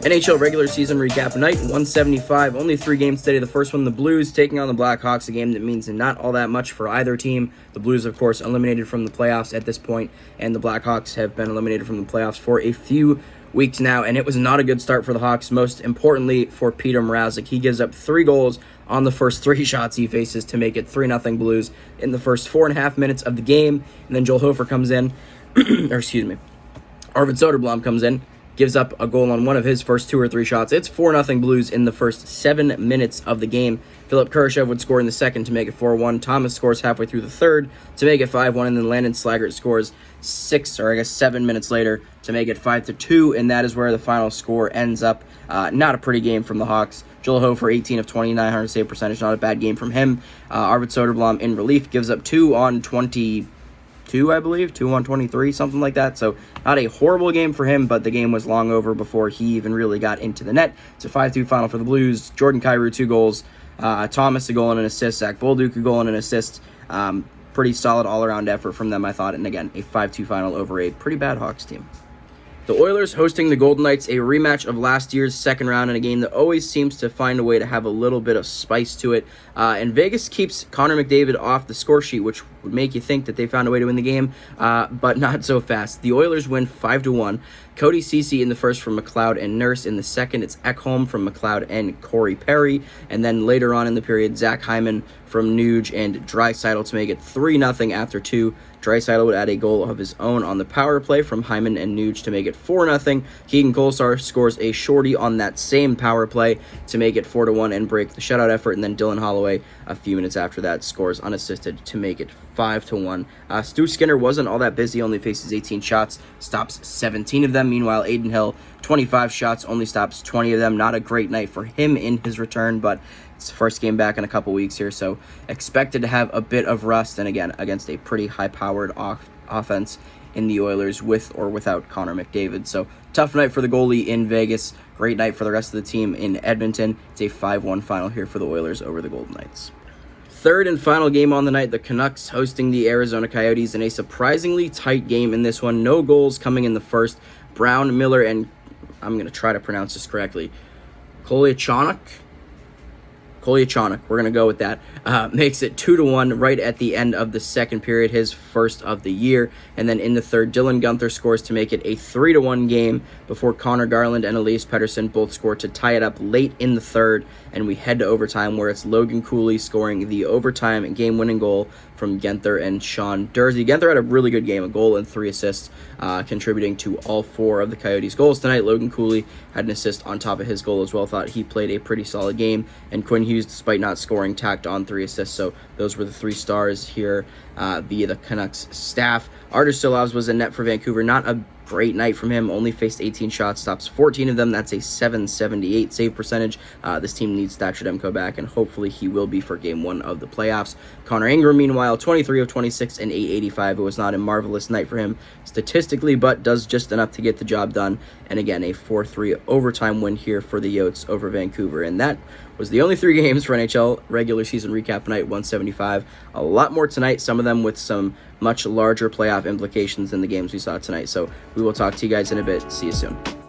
NHL regular season recap night 175. Only 3 games today. The first one, the Blues taking on the Blackhawks, a game that means not all that much for either team. The Blues, of course, eliminated from the playoffs at this point, and the Blackhawks have been eliminated from the playoffs for a few weeks now, and it was not a good start for the Hawks, most importantly for Peter Mrazek. He gives up 3 goals on the first 3 shots he faces to make it 3-0 Blues in the first 4.5 minutes of the game, and then Joel Hofer comes in, Arvid Soderblom comes in, gives up a goal on one of his first 2 or 3 shots. It's 4-0 Blues in the first 7 minutes of the game. Philip Kurashev would score in the second to make it 4-1. Thomas scores halfway through the third to make it 5-1, and then Landon Slaggert scores 7 minutes later to make it 5-2, and that is where the final score ends up. Not a pretty game from the Hawks. Joel Hofer, 18 of 29, 100 save percentage, not a bad game from him. Arvid Soderblom in relief gives up 2 on 22, I believe, 2 on 23, something like that. So not a horrible game for him, but the game was long over before he even really got into the net. It's a 5-2 final for the Blues. Jordan Kyrou, 2 goals. Thomas, a goal and an assist. Zach Bolduc, a goal and an assist. Pretty solid all-around effort from them, I thought. And again, a 5-2 final over a pretty bad Hawks team. The Oilers hosting the Golden Knights, a rematch of last year's second round in a game that always seems to find a way to have a little bit of spice to it. And Vegas keeps Connor McDavid off the score sheet, which would make you think that they found a way to win the game, but not so fast. The Oilers win 5-1. Cody Ceci in the first from McLeod and Nurse. In the second, it's Ekholm from McLeod and Corey Perry. And then later on in the period, Zach Hyman from Nuge and Draisaitl to make it 3-0 after 2. Draisaitl would add a goal of his own on the power play from Hyman and Nuge to make it 4-0. Keegan Kolesar scores a shorty on that same power play to make it 4-1 and break the shutout effort. And then Dylan Holloway, a few minutes after that, scores unassisted to make it 5-1. Stu Skinner wasn't all that busy, only faces 18 shots, stops 17 of them. Meanwhile, Aiden Hill, 25 shots, only stops 20 of them. Not a great night for him in his return, but it's the first game back in a couple weeks here, so expected to have a bit of rust, and again, against a pretty high-powered offense in the Oilers with or without Connor McDavid. So tough night for the goalie in Vegas. Great night for the rest of the team in Edmonton. It's a 5-1 final here for the Oilers over the Golden Knights. Third and final game on the night, the Canucks hosting the Arizona Coyotes in a surprisingly tight game in this one. No goals coming in the first. Brown, Miller, and I'm going to try to pronounce this correctly, Kolyachonok, we're going to go with that, makes it 2-1 right at the end of the second period, his first of the year. And then in the third, Dylan Guenther scores to make it a 3-1 game before Connor Garland and Elias Pettersson both score to tie it up late in the third. And we head to overtime, where it's Logan Cooley scoring the overtime game-winning goal from Guenther and Sean Durzi. Guenther had a really good game, a goal and 3 assists, contributing to all 4 of the Coyotes' goals tonight. Logan Cooley had an assist on top of his goal as well. Thought he played a pretty solid game. And Quinn Hughes, despite not scoring, tacked on 3 assists. So those were the 3 stars here via the Canucks staff. Artur Silovs was in net for Vancouver. Not a great night from him. Only faced 18 shots, stops 14 of them. That's a .778 save percentage. This team needs Thatcher Demko back, and hopefully he will be for Game 1 of the playoffs. Connor Ingram, meanwhile, 23 of 26 and .885. It was not a marvelous night for him statistically, but does just enough to get the job done. And again, a 4-3 overtime win here for the Yotes over Vancouver. And that was the only 3 games for NHL regular season recap night 175. A lot more tonight, some of them with some much larger playoff implications than the games we saw tonight. So we will talk to you guys in a bit. See you soon.